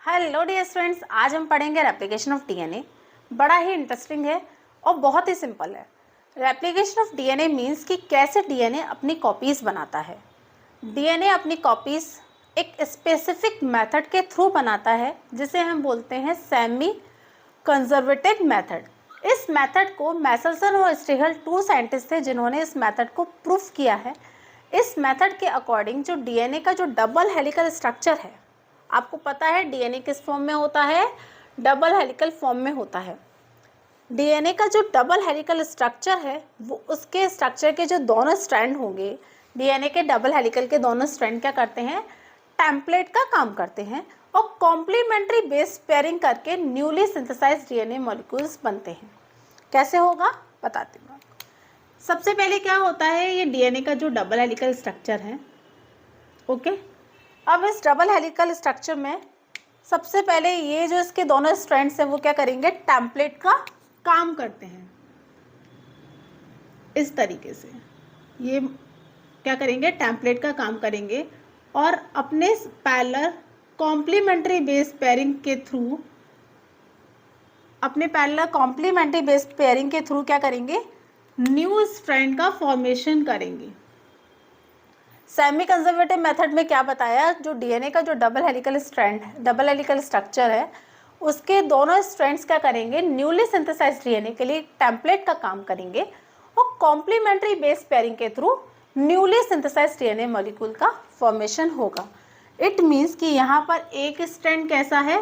Hello dear students, आज हम पढ़ेंगे रेप्लिकेशन ऑफ डीएनए। बड़ा ही इंटरेस्टिंग है और बहुत ही सिंपल है। रेप्लिकेशन ऑफ डीएनए मीन्स कि कैसे डीएनए अपनी कॉपीज बनाता है। डीएनए अपनी कॉपीज एक स्पेसिफिक मेथड के थ्रू बनाता है जिसे हम बोलते हैं सेमी कंजर्वेटिव मेथड। इस मेथड को मैसेल्सन और स्ट्रीहल टू साइंटिस्ट थे जिन्होंने इस मेथड को प्रूफ किया है। इस मेथड के अकॉर्डिंग जो डीएनए का जो डबल हेलिकल स्ट्रक्चर है, आपको पता है डीएनए किस फॉर्म में होता है, डबल हेलिकल फॉर्म में होता है। डीएनए का जो डबल हेलिकल स्ट्रक्चर है वो उसके स्ट्रक्चर के जो दोनों स्ट्रैंड होंगे, डीएनए के डबल हेलिकल के दोनों स्ट्रैंड क्या करते हैं, टेम्पलेट का काम करते हैं और कॉम्प्लीमेंट्री बेस पेयरिंग करके न्यूली सिंथेसाइज्ड डीएनए मॉलिक्यूल्स बनते हैं। कैसे होगा बताती हूँ। सबसे पहले क्या होता है, ये डीएनए का जो डबल हेलिकल स्ट्रक्चर है, ओके। अब इस डबल हेलिकल स्ट्रक्चर में सबसे पहले ये जो इसके दोनों स्ट्रैंड्स हैं वो क्या करेंगे, टेम्पलेट का काम करते हैं। इस तरीके से ये क्या करेंगे, टेम्पलेट का काम करेंगे और अपने पैरेलल कॉम्प्लीमेंट्री बेस पेयरिंग के थ्रू क्या करेंगे, न्यू स्ट्रैंड का फॉर्मेशन करेंगे। सेमी कंजर्वेटिव मेथड में क्या बताया, जो डीएनए का जो डबल हेलिकल स्ट्रक्चर है उसके दोनों स्ट्रैंड्स क्या करेंगे, न्यूली सिंथेसाइज्ड डीएनए के लिए टेम्पलेट का काम करेंगे और कॉम्प्लीमेंट्री बेस पेयरिंग के through newly synthesized DNA molecule का फॉर्मेशन होगा। इट मीन्स कि यहाँ पर एक स्ट्रैंड कैसा है,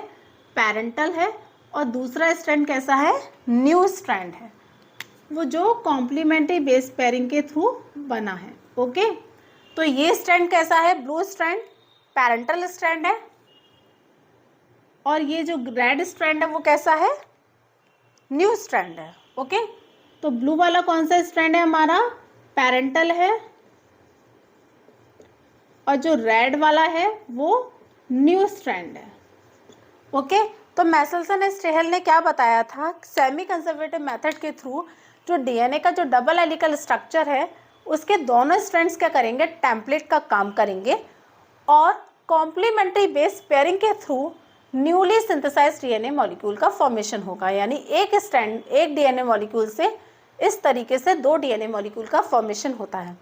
पैरेंटल है, और दूसरा स्ट्रैंड कैसा है, न्यू स्ट्रैंड है, वो जो कॉम्प्लीमेंट्री बेस पेयरिंग के थ्रू बना है, ओके। तो ये स्ट्रैंड कैसा है, ब्लू स्ट्रैंड पैरेंटल स्ट्रैंड है, और ये जो रेड स्ट्रैंड है वो कैसा है, न्यू स्ट्रैंड है, ओके। तो ब्लू वाला कौन सा स्ट्रैंड है हमारा, पैरेंटल है, और जो रेड वाला है वो न्यू स्ट्रैंड है, ओके। तो मैसेल्सन और स्ट्रीहल ने क्या बताया था, सेमी कंजर्वेटिव मेथड के थ्रू जो डीएनए का जो डबल हेलिकल स्ट्रक्चर है उसके दोनों स्ट्रैंड्स क्या करेंगे, टेम्पलेट का काम करेंगे और कॉम्प्लीमेंट्री बेस पेयरिंग के through newly synthesized DNA molecule का फॉर्मेशन होगा। यानी एक डीएनए मॉलिक्यूल से इस तरीके से दो डीएनए मॉलिक्यूल का फॉर्मेशन होता है।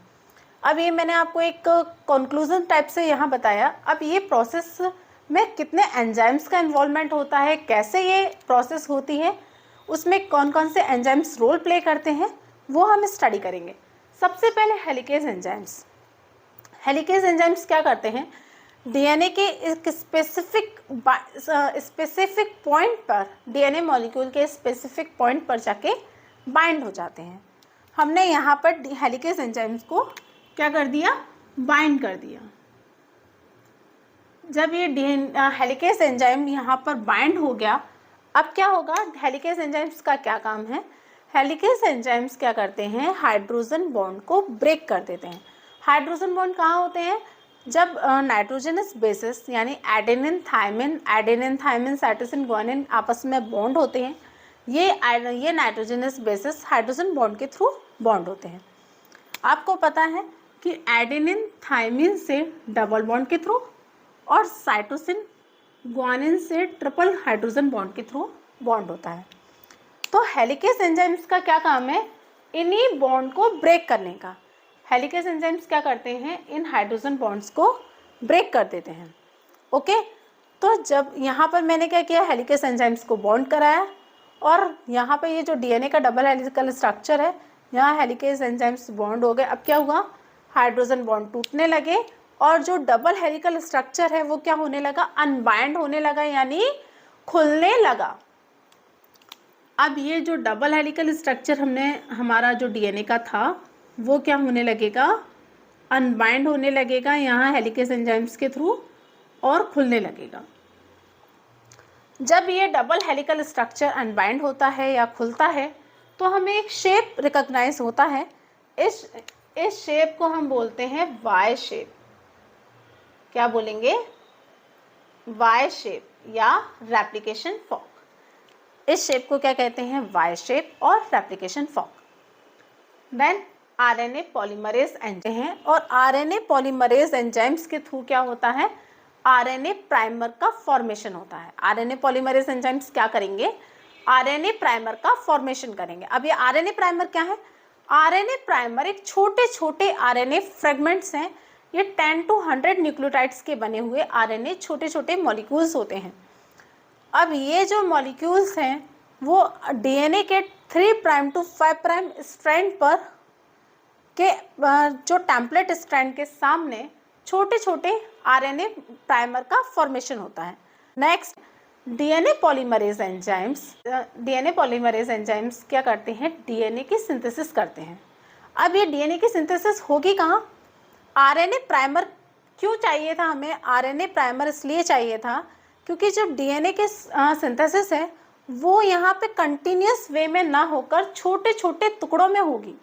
अब ये मैंने आपको एक कंक्लूजन टाइप से यहाँ बताया। अब ये प्रोसेस में कितने एंजाइम्स का इन्वॉल्वमेंट होता है, कैसे ये प्रोसेस होती है, उसमें कौन कौन से एंजाइम्स रोल प्ले करते हैं, वो हम स्टडी करेंगे। सबसे पहले हेलिकेज एंजाइम्स। हेलिकेज एंजाइम्स क्या करते हैं, डीएनए के एक स्पेसिफिक पॉइंट पर, डीएनए मॉलिक्यूल के स्पेसिफिक पॉइंट पर जाके बाइंड हो जाते हैं। हमने यहाँ पर हेलिकेज एंजाइम्स को क्या कर दिया, बाइंड कर दिया। जब ये हेलिकेज एंजाइम यहाँ पर बाइंड हो गया, अब क्या होगा, हेलिकेज एंजाइम्स का क्या काम है, हेलिकेज एंजाइम्स क्या करते हैं, हाइड्रोजन बॉन्ड को ब्रेक कर देते हैं। हाइड्रोजन बॉन्ड कहाँ होते हैं, जब नाइट्रोजनस बेसिस यानी एडेनिन थायमिन साइटोसिन ग्वानिन आपस में बॉन्ड होते हैं, ये नाइट्रोजनस बेसिस हाइड्रोजन बॉन्ड के थ्रू बॉन्ड होते हैं। आपको पता है कि एडेनिन थायमिन से डबल बॉन्ड के थ्रू और साइटोसिन ग्वानिन से ट्रिपल हाइड्रोजन बॉन्ड के थ्रू बॉन्ड होता है। तो हेलिकेज एंजाइम्स का क्या काम है, इन्हीं बॉन्ड को ब्रेक करने का। हेलिकेज एंजाइम्स क्या करते हैं, इन हाइड्रोजन बॉन्ड्स को ब्रेक कर देते हैं, ओके। तो जब यहाँ पर मैंने क्या किया, हेलिकेज एंजाइम्स को बॉन्ड कराया और यहाँ पर ये जो डीएनए का डबल हेलिकल स्ट्रक्चर है, यहाँ हेलिकेज एंजाइम्स बॉन्ड हो गए। अब क्या हुआ, हाइड्रोजन बॉन्ड टूटने लगे और जो डबल हेलिकल स्ट्रक्चर है वो क्या होने लगा, अनबाइंड होने लगा, यानी खुलने लगा। अब ये जो डबल हेलिकल स्ट्रक्चर हमारा जो डीएनए का था वो क्या होने लगेगा, अनबाइंड होने लगेगा यहाँ हेलिकेज एंजाइम्स के थ्रू और खुलने लगेगा। जब ये डबल हेलिकल स्ट्रक्चर अनबाइंड होता है या खुलता है तो हमें एक शेप रिकॉग्नाइज होता है। इस शेप को हम बोलते हैं वाई शेप। क्या बोलेंगे, वाई शेप या रेप्लिकेशन फॉर्क। इस शेप को क्या कहते हैं, वाई शेप और replication fork. Then RNA polymerase enzyme हैं और आरएनए पॉलीमरेज एंजाइम्स के थ्रू क्या होता है, आरएनए प्राइमर का फॉर्मेशन होता है। आरएनए पॉलीमरेज एंजाइम्स क्या करेंगे, आरएनए प्राइमर का फॉर्मेशन करेंगे। अब ये आरएनए प्राइमर क्या है, आरएनए प्राइमर एक छोटे छोटे आरएनए फ्रेगमेंट्स हैं। ये 10 to 100 न्यूक्लियोटाइड्स के बने हुए आरएनए छोटे छोटे मॉलिक्यूल्स होते हैं। अब ये जो मॉलिक्यूल्स हैं वो डीएनए के 3 प्राइम टू 5 प्राइम स्ट्रैंड पर के जो टेम्पलेट स्ट्रैंड के सामने छोटे छोटे आरएनए प्राइमर का फॉर्मेशन होता है। नेक्स्ट, डीएनए पॉलीमरेज एंजाइम्स क्या करते हैं, डीएनए की सिंथेसिस करते हैं। अब ये डीएनए की सिंथेसिस होगी कहाँ, आरएनए प्राइमर क्यों चाहिए था हमें, आरएनए प्राइमर इसलिए चाहिए था क्योंकि जब डीएनए के सिंथेसिस है वो यहाँ पे कंटिन्यूस वे में ना होकर छोटे छोटे टुकड़ों में होगी।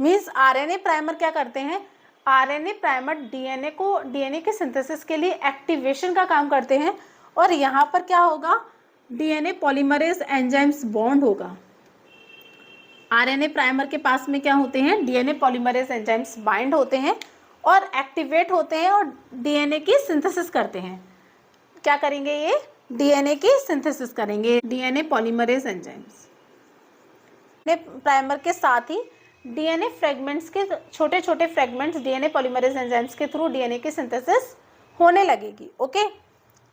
मीन्स आरएनए प्राइमर क्या करते हैं, आरएनए प्राइमर डीएनए के सिंथेसिस के लिए एक्टिवेशन का काम करते हैं और यहाँ पर क्या होगा, डीएनए पॉलीमरेज एंजाइम्स बॉन्ड होगा। आरएनए प्राइमर के पास में क्या होते हैं, डीएनए पॉलीमरेज एंजाइम्स बाइंड होते हैं और एक्टिवेट होते हैं और डीएनए की सिंथेसिस करते हैं। क्या करेंगे, ये डीएनए की सिंथेसिस करेंगे, डीएनए पॉलीमरेज एंजाइम्स। प्राइमर के साथ ही डीएनए फ्रेगमेंट्स के छोटे छोटे फ्रेगमेंट्स डीएनए पॉलीमरेज एंजाइम्स के थ्रू डीएनए की सिंथेसिस होने लगेगी। ओके,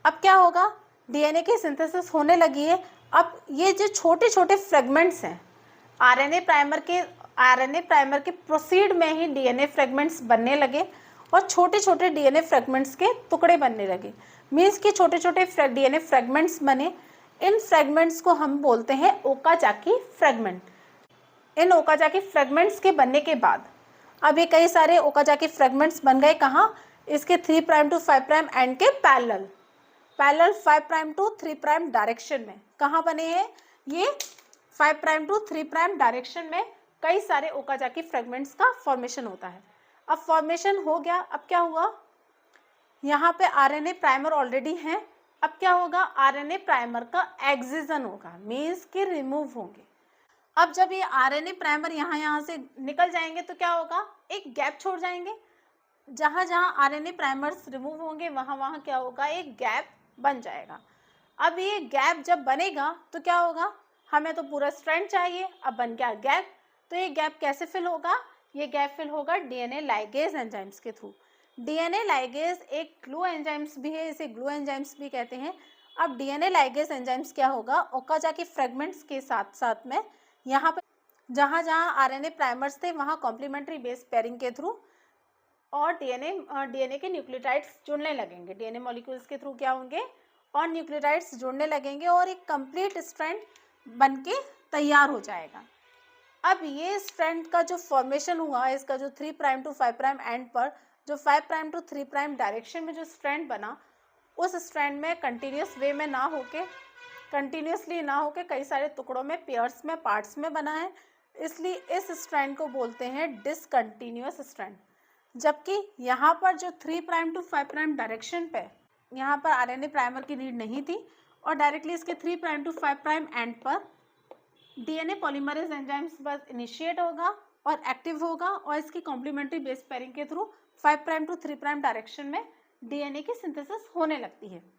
अब क्या होगा, डीएनए की सिंथेसिस होने लगी है। अब ये जो छोटे छोटे फ्रेगमेंट्स हैं आरएनए प्राइमर के प्रोसीड में ही डीएनए फ्रेगमेंट्स बनने लगे और छोटे छोटे डीएनए फ्रेगमेंट्स के टुकड़े बनने लगे। मीन्स कि छोटे छोटे डीएनए फ्रेगमेंट्स बने। इन फ्रेगमेंट्स को हम बोलते हैं ओकाजाकी फ्रेगमेंट। इन ओकाजाकी फ्रेगमेंट्स के बनने के बाद अब ये कई सारे ओकाजाकी फ्रेगमेंट्स बन गए कहाँ, इसके 3 प्राइम टू 5 प्राइम एंड के parallel 5 prime to 3 prime direction में। कहाँ बने हैं ये, 5 प्राइम टू 3 प्राइम डायरेक्शन में कई सारे ओकाजाकी फ्रेगमेंट्स का फॉर्मेशन होता है। अब फॉर्मेशन हो गया, अब क्या हुआ, यहाँ पे आरएनए प्राइमर ऑलरेडी है। अब क्या होगा, आरएनए प्राइमर का एक्सिजन होगा, मीन्स कि रिमूव होंगे। अब जब ये आरएनए प्राइमर यहाँ से निकल जाएंगे तो क्या होगा, एक गैप छोड़ जाएंगे। जहाँ जहाँ आरएनए प्राइमर्स रिमूव होंगे वहाँ क्या होगा, एक गैप बन जाएगा। अब ये गैप जब बनेगा तो क्या होगा, हमें तो पूरा स्ट्रैंड चाहिए, अब बन गया गैप। तो ये गैप कैसे फिल होगा, ये गैप फिल होगा डीएनए लाइगेज एंजाइम्स के थ्रू। डीएनए लाइगेज एक ग्लू एंजाइम्स भी है, इसे ग्लू एंजाइम्स भी कहते हैं। अब डीएनए लाइगेज एंजाइम्स क्या होगा, ओकाजाकी फ्रेगमेंट्स के साथ साथ में यहाँ पे जहाँ जहाँ आरएनए प्राइमर्स थे वहाँ कॉम्प्लीमेंट्री बेस पेयरिंग के थ्रू और डीएनए के न्यूक्लियोटाइड्स जुड़ने लगेंगे। डीएनए मॉलिक्यूल्स के थ्रू क्या होंगे, और न्यूक्लियोटाइड्स जुड़ने लगेंगे और एक कंप्लीट स्ट्रैंड बनके तैयार हो जाएगा। अब ये स्ट्रैंड का जो फॉर्मेशन हुआ, इसका जो 3 प्राइम टू 5 प्राइम एंड पर जो 5 प्राइम टू 3 प्राइम डायरेक्शन में जो स्ट्रैंड बना, उस स्ट्रैंड में कंटिन्यूस वे में कंटिन्यूसली ना होके कई सारे टुकड़ों में, पेयर्स में, पार्ट्स में बना है। इसलिए इस स्ट्रैंड को बोलते हैं डिसकंटिन्यूअस स्ट्रैंड। जबकि यहाँ पर जो 3 प्राइम टू 5 प्राइम डायरेक्शन पे यहाँ पर आरएनए प्राइमर की नीड नहीं थी और डायरेक्टली इसके 3 प्राइम टू 5 प्राइम एंड पर डीएनए पॉलीमरेज एंजाइम्स बस इनिशिएट होगा और एक्टिव होगा और इसकी कॉम्प्लीमेंट्री बेस पेयरिंग के through 5 prime to 3 prime direction में डीएनए की सिंथेसिस होने लगती है।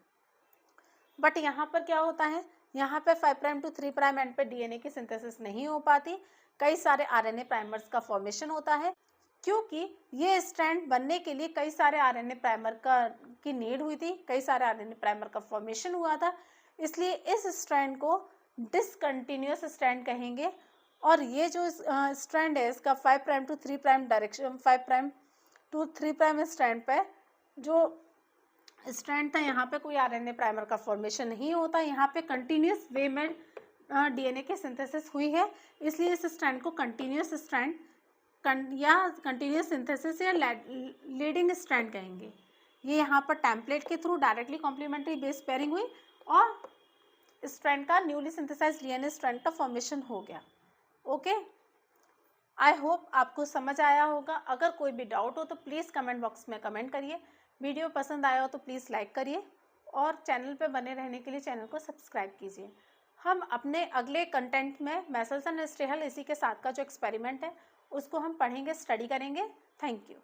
बट यहाँ पर क्या होता है, यहाँ पे 5 प्राइम टू 3 प्राइम एंड पे डीएनए की सिंथेसिस नहीं हो पाती, कई सारे आरएनए प्राइमर्स का फॉर्मेशन होता है। क्योंकि ये स्ट्रैंड बनने के लिए कई सारे आरएनए प्राइमर की नीड हुई थी, कई सारे आरएनए प्राइमर का फॉर्मेशन हुआ था, इसलिए इस स्ट्रैंड को डिसकंटिन्यूअस स्ट्रैंड कहेंगे। और ये जो स्ट्रैंड है इसका 5 prime to 3 prime direction, 5 prime to 3 prime strand पे जो स्ट्रैंड था यहाँ पे कोई आरएनए प्राइमर का फॉर्मेशन नहीं होता, यहाँ पे कंटिन्यूस वे में डीएनए की सिंथेसिस हुई है, इसलिए इस स्ट्रैंड को कंटिन्यूस स्ट्रैंड या कंटिन्यूस सिंथेसिस या लीडिंग स्ट्रैंड कहेंगे। ये यहाँ पर टेम्पलेट के through directly complementary base pairing हुई और स्ट्रैंड का न्यूली सिंथेसाइज्ड डीएनए स्ट्रैंड का फॉर्मेशन हो गया। ओके, आई होप आपको समझ आया होगा। अगर कोई भी डाउट हो तो प्लीज़ कमेंट बॉक्स में कमेंट करिए। वीडियो पसंद आया हो तो प्लीज़ लाइक करिए और चैनल पे बने रहने के लिए चैनल को सब्सक्राइब कीजिए। हम अपने अगले कंटेंट में मेसल्स एंड स्टेहल इसी के साथ का जो एक्सपेरिमेंट है उसको हम पढ़ेंगे, स्टडी करेंगे। Thank you.